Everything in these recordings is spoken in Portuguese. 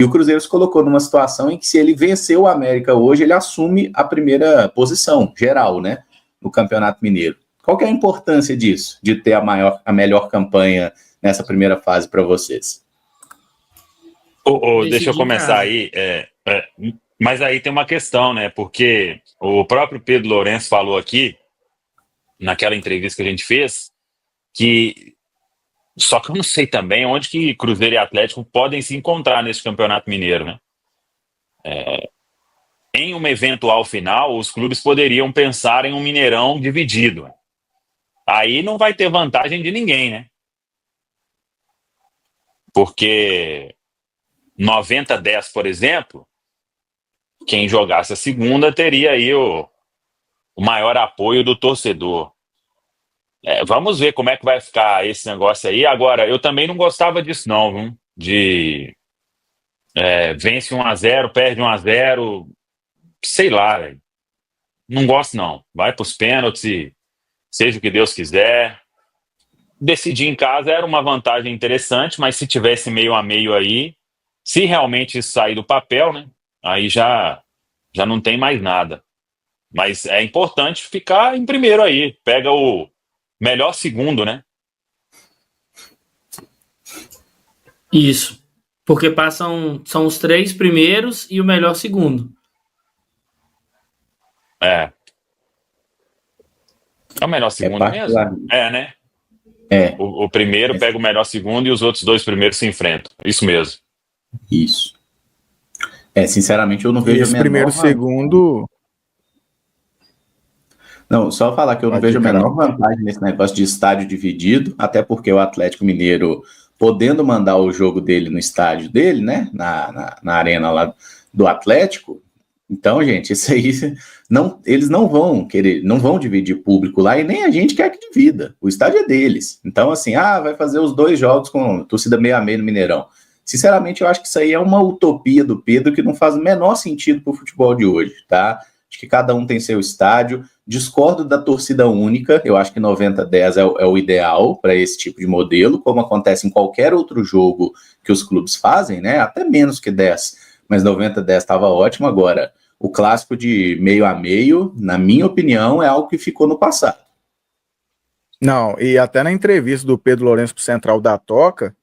E o Cruzeiro se colocou numa situação em que, se ele vencer o América hoje, ele assume a primeira posição geral, né, no Campeonato Mineiro. Qual que é a importância disso, de ter a melhor campanha nessa primeira fase para vocês? Deixa eu começar aí. Mas aí tem uma questão, né? Porque o próprio Pedro Lourenço falou aqui, naquela entrevista que a gente fez, que só que eu não sei também onde que Cruzeiro e Atlético podem se encontrar nesse Campeonato Mineiro, né? Em uma eventual final, os clubes poderiam pensar em um Mineirão dividido. Aí não vai ter vantagem de ninguém, né? Porque 90-10, por exemplo, quem jogasse a segunda teria aí o maior apoio do torcedor. Vamos ver como é que vai ficar esse negócio aí. Agora, eu também não gostava disso não, viu? De vence 1-0, perde 1-0, sei lá, véio. Não gosto não. Vai para os pênaltis e seja o que Deus quiser. Decidir em casa era uma vantagem interessante, mas se tivesse meio a meio aí, se realmente isso sair do papel, né? Aí já não tem mais nada. Mas é importante ficar em primeiro aí. Pega o melhor segundo, né? Isso. Porque são os 3 primeiros e o melhor segundo. É o melhor segundo mesmo? Né? O primeiro pega o melhor segundo e os outros 2 primeiros se enfrentam. Isso mesmo. Isso. Sinceramente, eu não vejo esse primeiro segundo. Não, só falar que eu não vejo a menor vantagem nesse negócio de estádio dividido, até porque o Atlético Mineiro, podendo mandar o jogo dele no estádio dele, né, na arena lá do Atlético, então, gente, isso aí, eles não vão querer, não vão dividir público lá, e nem a gente quer que divida, o estádio é deles. Então, assim, vai fazer os 2 jogos com torcida meio a meio no Mineirão. Sinceramente, eu acho que isso aí é uma utopia do Pedro que não faz o menor sentido para o futebol de hoje, tá? Acho que cada um tem seu estádio. Discordo da torcida única, eu acho que 90-10 é o ideal para esse tipo de modelo, como acontece em qualquer outro jogo que os clubes fazem, né? Até menos que 10, mas 90-10 estava ótimo. Agora, o clássico de meio a meio, na minha opinião, é algo que ficou no passado. Não, e até na entrevista do Pedro Lourenço pro Central da Toca,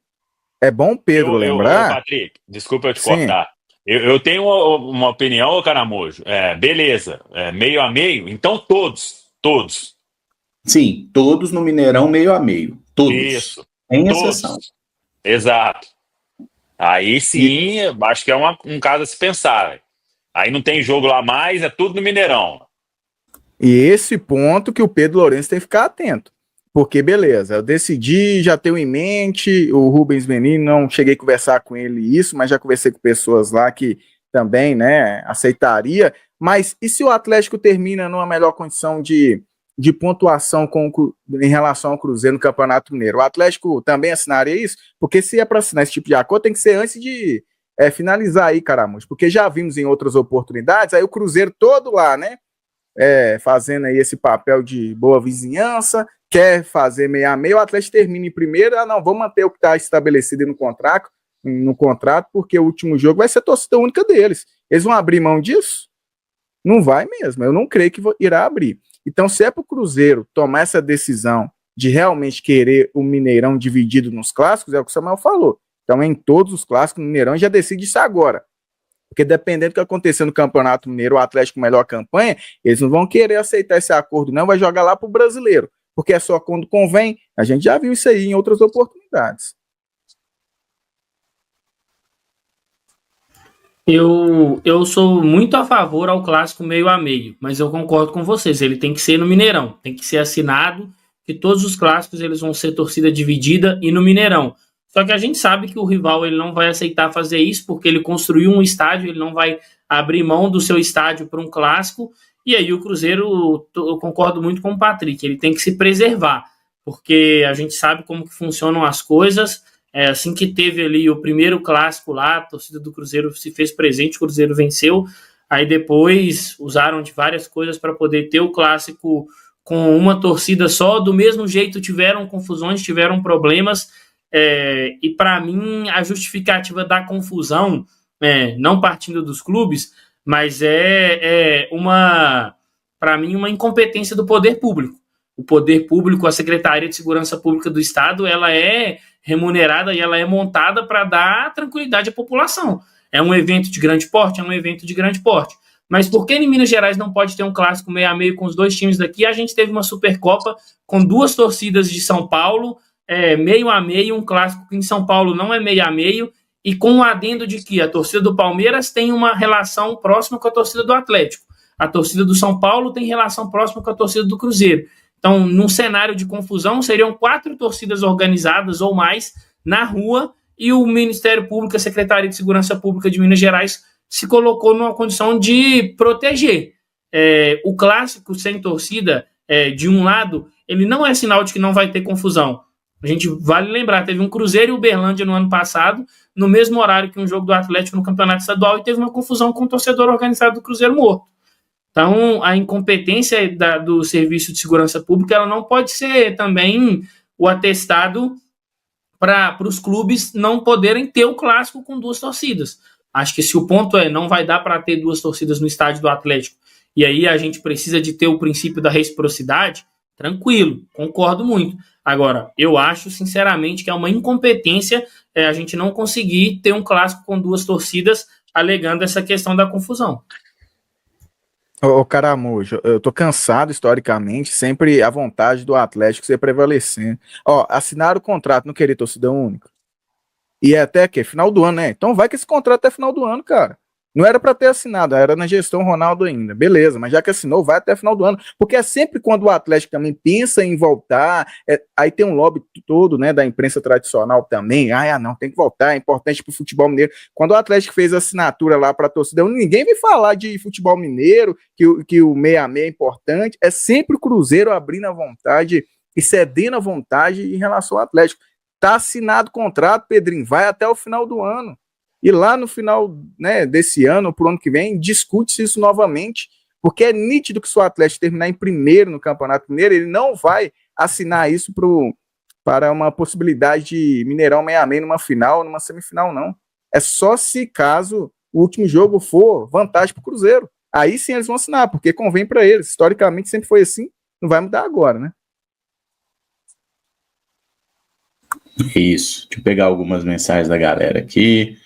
é bom Pedro lembrar... Patrick, desculpa eu te cortar. Eu tenho uma opinião, Caramujo. Beleza, meio a meio, então todos. Sim, todos no Mineirão meio a meio. Todos. Isso. Sem exceção. Exato. Aí sim, acho que é um caso a se pensar. Véio. Aí não tem jogo lá mais, é tudo no Mineirão. E esse ponto que o Pedro Lourenço tem que ficar atento. Porque, beleza, eu decidi, já tenho em mente, o Rubens Menino, não cheguei a conversar com ele isso, mas já conversei com pessoas lá que também, né, aceitaria. Mas e se o Atlético termina numa melhor condição de pontuação em relação ao Cruzeiro no Campeonato Mineiro? O Atlético também assinaria isso? Porque se é para assinar esse tipo de acordo, tem que ser antes de finalizar aí, Caramujo. Porque já vimos em outras oportunidades, aí o Cruzeiro todo lá, né, fazendo aí esse papel de boa vizinhança, quer fazer meio a meio, o Atlético termina em primeiro, não, vamos manter o que está estabelecido no contrato, porque o último jogo vai ser a torcida única deles. Eles vão abrir mão disso? Não vai mesmo, eu não creio que irá abrir. Então, se é para o Cruzeiro tomar essa decisão de realmente querer o Mineirão dividido nos clássicos, é o que o Samuel falou. Então, em todos os clássicos no Mineirão, já decide isso agora. Porque dependendo do que acontecer no Campeonato Mineiro, o Atlético melhor campanha, eles não vão querer aceitar esse acordo, não, vai jogar lá para o brasileiro. Porque é só quando convém. A gente já viu isso aí em outras oportunidades. Eu sou muito a favor ao clássico meio a meio, mas eu concordo com vocês, ele tem que ser no Mineirão, tem que ser assinado, que todos os clássicos eles vão ser torcida dividida e no Mineirão. Só que a gente sabe que o rival ele não vai aceitar fazer isso, porque ele construiu um estádio, ele não vai abrir mão do seu estádio para um clássico, e aí o Cruzeiro, eu concordo muito com o Patrick, ele tem que se preservar, porque a gente sabe como que funcionam as coisas. Assim que teve ali o primeiro clássico lá, a torcida do Cruzeiro se fez presente, o Cruzeiro venceu, aí depois usaram de várias coisas para poder ter o clássico com uma torcida só, do mesmo jeito tiveram confusões, tiveram problemas, e para mim a justificativa da confusão não partindo dos clubes, mas para mim, uma incompetência do poder público. O poder público, a Secretaria de Segurança Pública do Estado, ela é remunerada e ela é montada para dar tranquilidade à população. É um evento de grande porte? É um evento de grande porte. Mas por que em Minas Gerais não pode ter um clássico meio a meio com os dois times daqui? A gente teve uma Supercopa com 2 torcidas de São Paulo, meio a meio, um clássico que em São Paulo não é meio a meio, e com o adendo de que a torcida do Palmeiras tem uma relação próxima com a torcida do Atlético. A torcida do São Paulo tem relação próxima com a torcida do Cruzeiro. Então, num cenário de confusão, seriam 4 torcidas organizadas ou mais na rua, e o Ministério Público, a Secretaria de Segurança Pública de Minas Gerais, se colocou numa condição de proteger. O clássico sem torcida, de um lado, ele não é sinal de que não vai ter confusão. A gente vale lembrar, teve um Cruzeiro e Uberlândia no ano passado, no mesmo horário que um jogo do Atlético no Campeonato Estadual, e teve uma confusão com o torcedor organizado do Cruzeiro morto. Então, a incompetência do Serviço de Segurança Pública, ela não pode ser também o atestado para os clubes não poderem ter o clássico com 2 torcidas. Acho que se o ponto não vai dar para ter 2 torcidas no estádio do Atlético, e aí a gente precisa de ter o princípio da reciprocidade, tranquilo, concordo muito. Agora, eu acho, sinceramente, que é uma incompetência a gente não conseguir ter um clássico com 2 torcidas, alegando essa questão da confusão. Ô, Caramujo, eu tô cansado, historicamente, sempre a vontade do Atlético ser prevalecendo. Assinaram o contrato, não queria torcida única. E até que final do ano, né? Então vai que esse contrato até final do ano, cara. Não era para ter assinado, era na gestão Ronaldo ainda. Beleza, mas já que assinou, vai até final do ano. Porque é sempre quando o Atlético também pensa em voltar, aí tem um lobby todo, né, da imprensa tradicional também. Não, tem que voltar, é importante pro futebol mineiro. Quando o Atlético fez a assinatura lá pra torcida, ninguém veio falar de futebol mineiro, que o meia-meia é importante. É sempre o Cruzeiro abrindo a vontade e cedendo a vontade em relação ao Atlético. Tá assinado o contrato, Pedrinho, vai até o final do ano. E lá no final, né, desse ano, pro ano que vem, discute-se isso novamente, porque é nítido que se o Atlético terminar em primeiro no Campeonato Mineiro, ele não vai assinar isso para uma possibilidade de Mineirão meia-meia numa final, numa semifinal, não. É só se caso o último jogo for vantagem pro Cruzeiro. Aí sim eles vão assinar, porque convém para eles. Historicamente sempre foi assim, não vai mudar agora, né? Isso, deixa eu pegar algumas mensagens da galera aqui.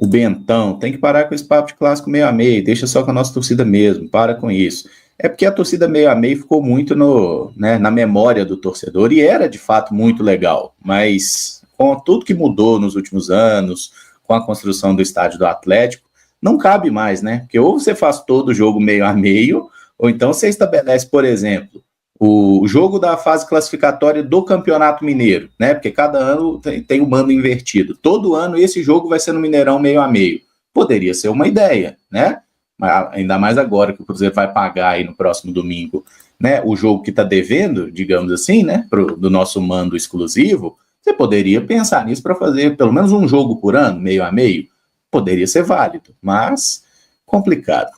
O Bentão, tem que parar com esse papo de clássico meio a meio, deixa só com a nossa torcida mesmo, para com isso. É porque a torcida meio a meio ficou muito na memória do torcedor, e era de fato muito legal, mas com tudo que mudou nos últimos anos, com a construção do estádio do Atlético, não cabe mais, né? Porque ou você faz todo o jogo meio a meio, ou então você estabelece, por exemplo, o jogo da fase classificatória do Campeonato Mineiro, né? Porque cada ano tem o mando invertido. Todo ano esse jogo vai ser no Mineirão meio a meio. Poderia ser uma ideia, né? Ainda mais agora que o Cruzeiro vai pagar aí no próximo domingo, né? O jogo que está devendo, digamos assim, né? Do nosso mando exclusivo. Você poderia pensar nisso para fazer pelo menos um jogo por ano, meio a meio. Poderia ser válido, mas complicado.